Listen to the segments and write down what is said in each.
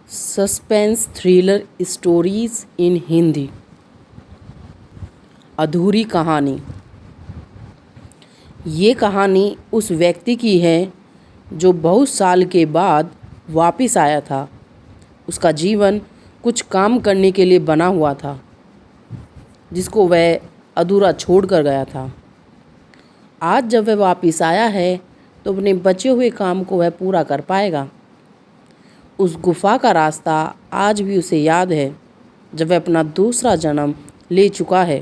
Suspense thriller stories in Hindi. अधूरी कहानी। ये कहानी उस व्यक्ति की है जो बहुत साल के बाद वापस आया था। उसका जीवन कुछ काम करने के लिए बना हुआ था जिसको वह अधूरा छोड़ कर गया था। आज जब वह वापस आया है तो अपने बचे हुए काम को वह पूरा कर पाएगा। उस गुफा का रास्ता आज भी उसे याद है जब वह अपना दूसरा जन्म ले चुका है।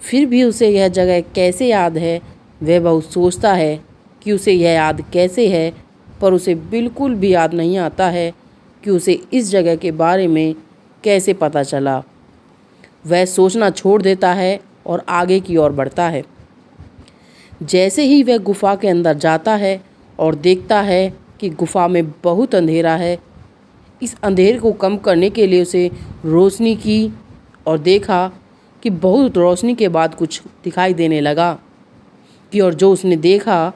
फिर भी उसे यह जगह कैसे याद है वह बहुत सोचता है कि उसे यह याद कैसे है, पर उसे बिल्कुल भी याद नहीं आता है कि उसे इस जगह के बारे में कैसे पता चला। वह सोचना छोड़ देता है और आगे की ओर बढ़ता है। जैसे ही वह गुफा के अंदर जाता है और देखता है कि गुफा में बहुत अंधेरा है, इस अंधेरे को कम करने के लिए उसे रोशनी की और देखा कि बहुत रोशनी के बाद कुछ दिखाई देने लगा कि और जो उसने देखा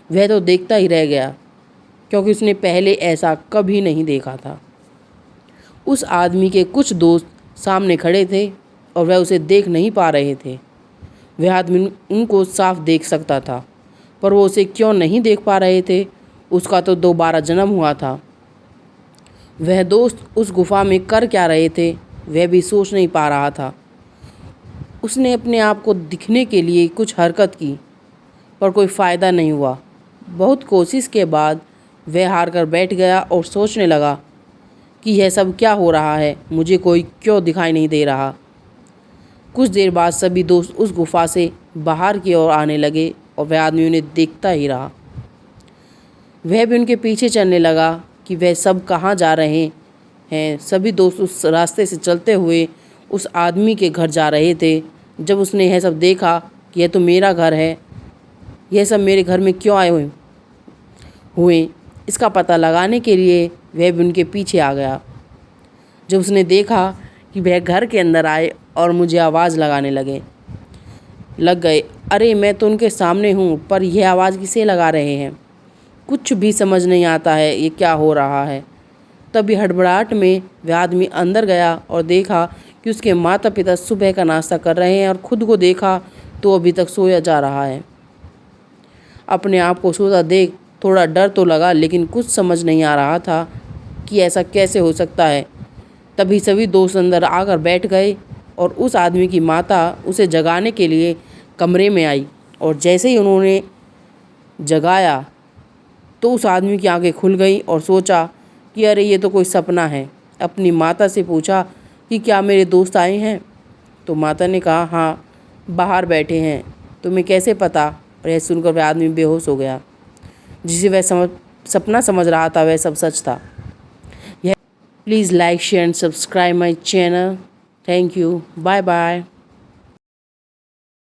वह तो देखता ही रह गया, क्योंकि उसने पहले ऐसा कभी नहीं देखा था। उस आदमी के कुछ दोस्त सामने खड़े थे और वह उसे देख नहीं पा रहे थे। वह आदमी उनको साफ देख सकता था, पर वो उसे क्यों नहीं देख पा रहे थे, उसका तो दोबारा जन्म हुआ था। वह दोस्त उस गुफा में कर क्या रहे थे वह भी सोच नहीं पा रहा था। उसने अपने आप को दिखने के लिए कुछ हरकत की, पर कोई फ़ायदा नहीं हुआ। बहुत कोशिश के बाद वह हार कर बैठ गया और सोचने लगा कि यह सब क्या हो रहा है, मुझे कोई क्यों दिखाई नहीं दे रहा। कुछ देर बाद सभी दोस्त उस गुफा से बाहर की ओर आने लगे और वह आदमी उन्हें देखता ही रहा। वह भी उनके पीछे चलने लगा कि वह सब कहाँ जा रहे हैं। सभी दोस्त उस रास्ते से चलते हुए उस आदमी के घर जा रहे थे। जब उसने यह सब देखा कि यह तो मेरा घर है, यह सब मेरे घर में क्यों आए हुए, इसका पता लगाने के लिए वह भी उनके पीछे आ गया। जब उसने देखा कि वह घर के अंदर आए और मुझे आवाज़ लगाने लग गए, अरे मैं तो उनके सामने हूँ, पर यह आवाज़ किसे लगा रहे हैं, कुछ भी समझ नहीं आता है ये क्या हो रहा है। तभी हड़बड़ाहट में वह आदमी अंदर गया और देखा कि उसके माता पिता सुबह का नाश्ता कर रहे हैं और खुद को देखा तो अभी तक सोया जा रहा है। अपने आप को सोता देख थोड़ा डर तो लगा, लेकिन कुछ समझ नहीं आ रहा था कि ऐसा कैसे हो सकता है। तभी सभी दोस्त अंदर आकर बैठ गए और उस आदमी की माता उसे जगाने के लिए कमरे में आई, और जैसे ही उन्होंने जगाया तो उस आदमी की आंखें खुल गईं और सोचा कि अरे ये तो कोई सपना है। अपनी माता से पूछा कि क्या मेरे दोस्त आए हैं, तो माता ने कहा हाँ बाहर बैठे हैं, तुम्हें कैसे पता। और यह सुनकर वह आदमी बेहोश हो गया। जिसे वह सपना समझ रहा था वह सब सच था। यह please like share and subscribe my channel. Thank you, bye bye.